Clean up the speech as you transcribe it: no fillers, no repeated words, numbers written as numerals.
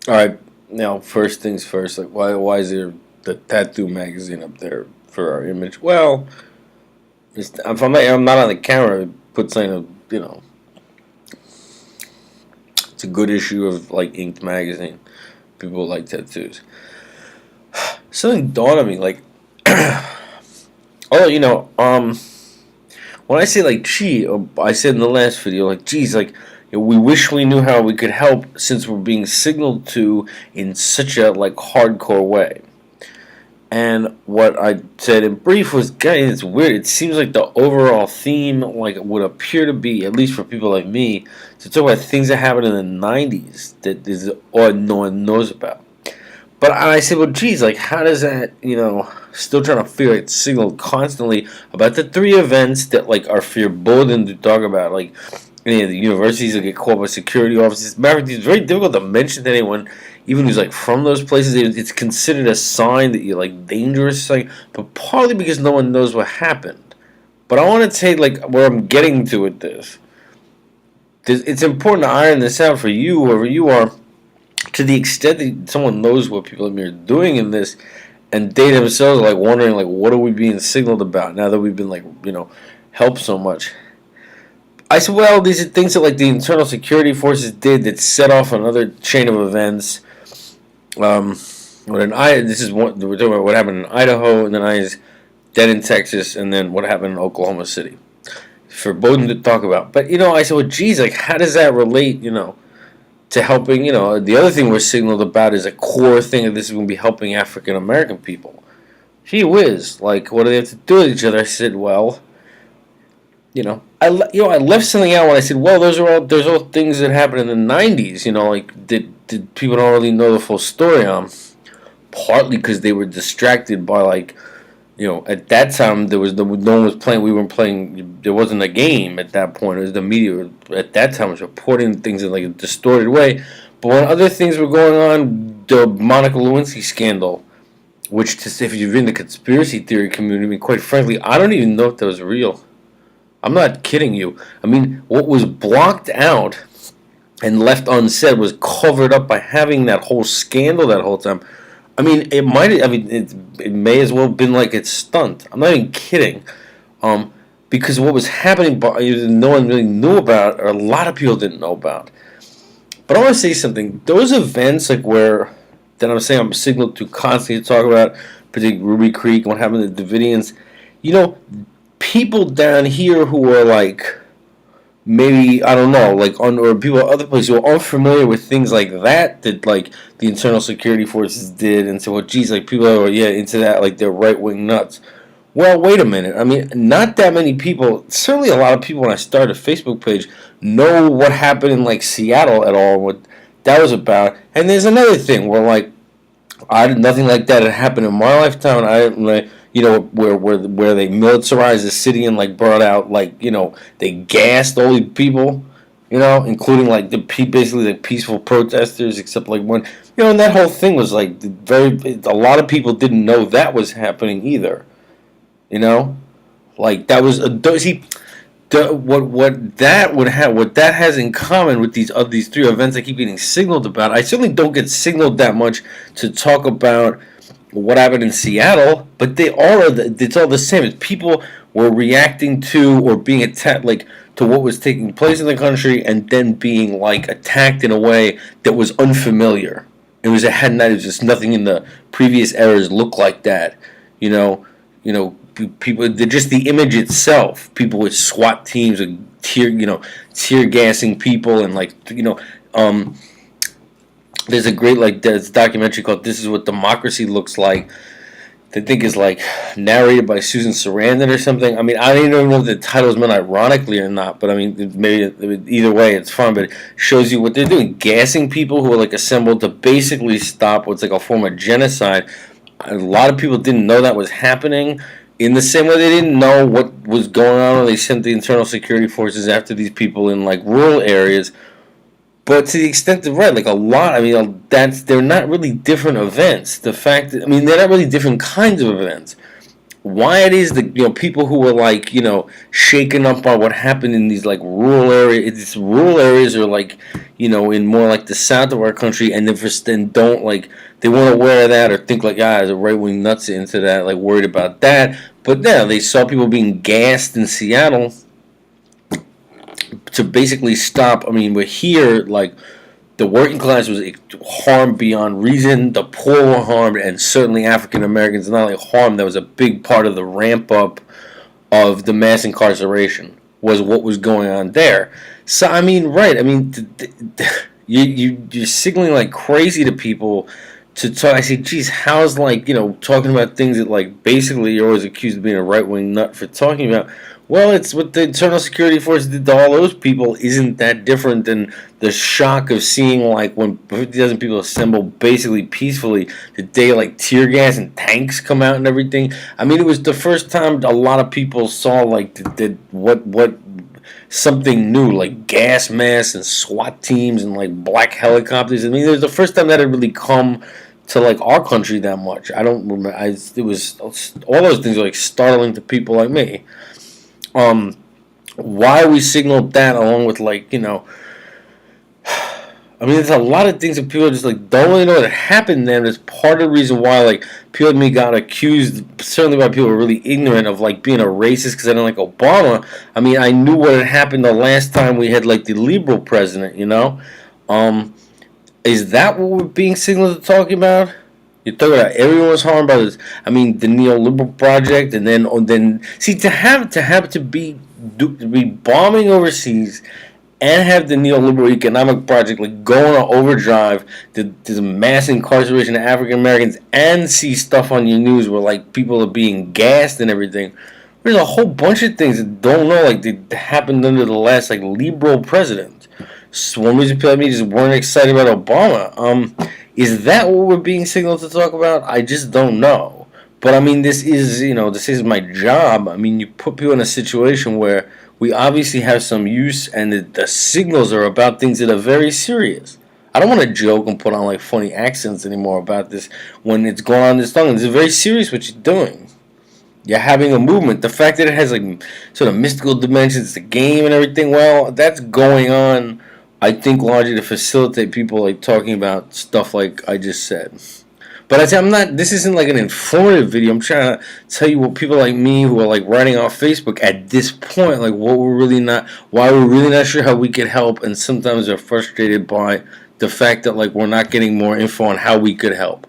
All right, now first things first. Like, why is there the tattoo magazine up there for our image? Well, if I'm not on the camera, put something. It's a good issue of like Inked magazine. People like tattoos. Something dawned on me, like, oh, when I say like, gee, I said in the last video, like, geez, like, we wish we knew how we could help since we're being signaled to in such a like hardcore way. And what I said in brief was, guys, it's weird. It seems like the overall theme, like, would appear to be, at least for people like me, to talk about things that happened in the '90s that is or no one knows about. But I said, well, geez, like, how does that, still trying to figure it signal constantly about the three events that, like, are forbidden to talk about, like, any of the universities that get called by security officers. Matter of fact, it's very difficult to mention to anyone, even who's, like, from those places. It's considered a sign that you're, like, dangerous, like, but partly because no one knows what happened. But I want to say, like, where I'm getting to with this. It's important to iron this out for you, whoever you are, to the extent that someone knows what people are doing in this, and they themselves are like wondering, like, what are we being signaled about now that we've been, like, helped so much. I said, well, these are things that, like, the internal security forces did that set off another chain of events. This is what we're talking about. What happened in Idaho, and then then in Texas, and then what happened in Oklahoma City. Forbidden to talk about, but I said, well, geez, like, how does that relate, to helping, the other thing we're signaled about is a core thing that this is going to be helping African American people. Gee whiz, like, what do they have to do with each other? I said, well, I left something out when I said, well, there's all things that happened in the '90s, like, did people don't really know the full story on, partly because they were distracted by, like, at that time no one was playing. We weren't playing. There wasn't a game at that point. It was the media at that time was reporting things in like a distorted way. But when other things were going on, the Monica Lewinsky scandal, which if you're in the conspiracy theory community, I mean, quite frankly, I don't even know if that was real. I'm not kidding you. I mean, what was blocked out and left unsaid was covered up by having that whole scandal that whole time. I mean, it might. I mean, it may as well have been like it's stunt. I'm not even kidding. Because what was happening, no one really knew about, or a lot of people didn't know about. But I want to say something. Those events, like that I'm saying I'm signaled to constantly talk about, particularly Ruby Creek and what happened to the Davidians. People down here who are like, maybe, I don't know, like, or people other places who are unfamiliar with things like that like the internal security forces did, and so, well, geez, like, people are into that, like, they're right wing nuts. Well, wait a minute. I mean, not that many people, certainly a lot of people when I started a Facebook page, know what happened in, like, Seattle at all, what that was about. And there's another thing where, like, nothing like that had happened in my lifetime, and I, like, where they militarized the city and, like, brought out, like, they gassed all these people, including, like, basically the peaceful protesters, except, like, one, and that whole thing was, like, a lot of people didn't know that was happening either, like, that was what that has in common with these three events I keep getting signaled about. I certainly don't get signaled that much to talk about what happened in Seattle, but it's all the same. People were reacting to or being attacked, like, to what was taking place in the country, and then being, like, attacked in a way that was unfamiliar. It was just nothing in the previous eras looked like that. People, just the image itself. People with SWAT teams, with tear gassing people, and, like, there's a great, like, there's a documentary called "This Is What Democracy Looks Like." I think is, like, narrated by Susan Sarandon or something. I mean, I don't even know if the title is meant ironically or not, but I mean, maybe either way, it's fun. But it shows you what they're doing, gassing people who are, like, assembled to basically stop what's like a form of genocide. A lot of people didn't know that was happening. In the same way, they didn't know what was going on when they sent the internal security forces after these people in, like, rural areas. But to the extent that, right, like, a lot, I mean, they're not really different events. The fact that, I mean, they're not really different kinds of events. why it is that people who were like shaken up by what happened in these like rural areas. These rural areas are like in more like the south of our country, and then don't like they weren't aware of that or think like as a right wing nuts into that, like worried about that. But yeah, they saw people being gassed in Seattle to basically stop. I mean, we're here like the working class was harmed beyond reason. The poor were harmed, and certainly African Americans not only harmed. That was a big part of the ramp up of the mass incarceration. Was what was going on there. So I mean, right? I mean, you're signaling like crazy to people to talk. I say, geez, how's like talking about things that like basically you're always accused of being a right wing nut for talking about. Well, it's what the Internal Security Force did to all those people isn't that different than the shock of seeing like when 50,000 people assemble basically peacefully, the day like tear gas and tanks come out and everything. I mean, it was the first time a lot of people saw like what something new like gas masks and SWAT teams and like black helicopters. I mean, it was the first time that had really come to like our country that much. I don't remember. It was all those things were like startling to people like me. Why we signaled that along with like I mean, there's a lot of things that people just like don't really know that happened then. It's part of the reason why like people like me got accused, certainly by people who were really ignorant of like being a racist because I didn't like Obama. I mean, I knew what had happened the last time we had like the liberal president. Is that what we're being signaled to talking about? You're talking about everyone was harmed by this. I mean, the neoliberal project, and then see to be bombing overseas, and have the neoliberal economic project like going on overdrive. There's a mass incarceration of African Americans, and see stuff on your news where like people are being gassed and everything. There's a whole bunch of things that don't know like that happened under the last like liberal president. So one reason people like me just weren't excited about Obama. Is that what we're being signaled to talk about? I just don't know. But I mean, this is my job. I mean, you put people in a situation where we obviously have some use, and the signals are about things that are very serious. I don't want to joke and put on like funny accents anymore about this when it's going on this long. This is very serious what you're doing. You're having a movement. The fact that it has like sort of mystical dimensions, the game and everything, well, that's going on, I think, largely to facilitate people like talking about stuff like I just said. But I'm not. This isn't like an informative video. I'm trying to tell you what people like me who are like writing off Facebook at this point, like why we're really not sure how we could help, and sometimes are frustrated by the fact that like we're not getting more info on how we could help.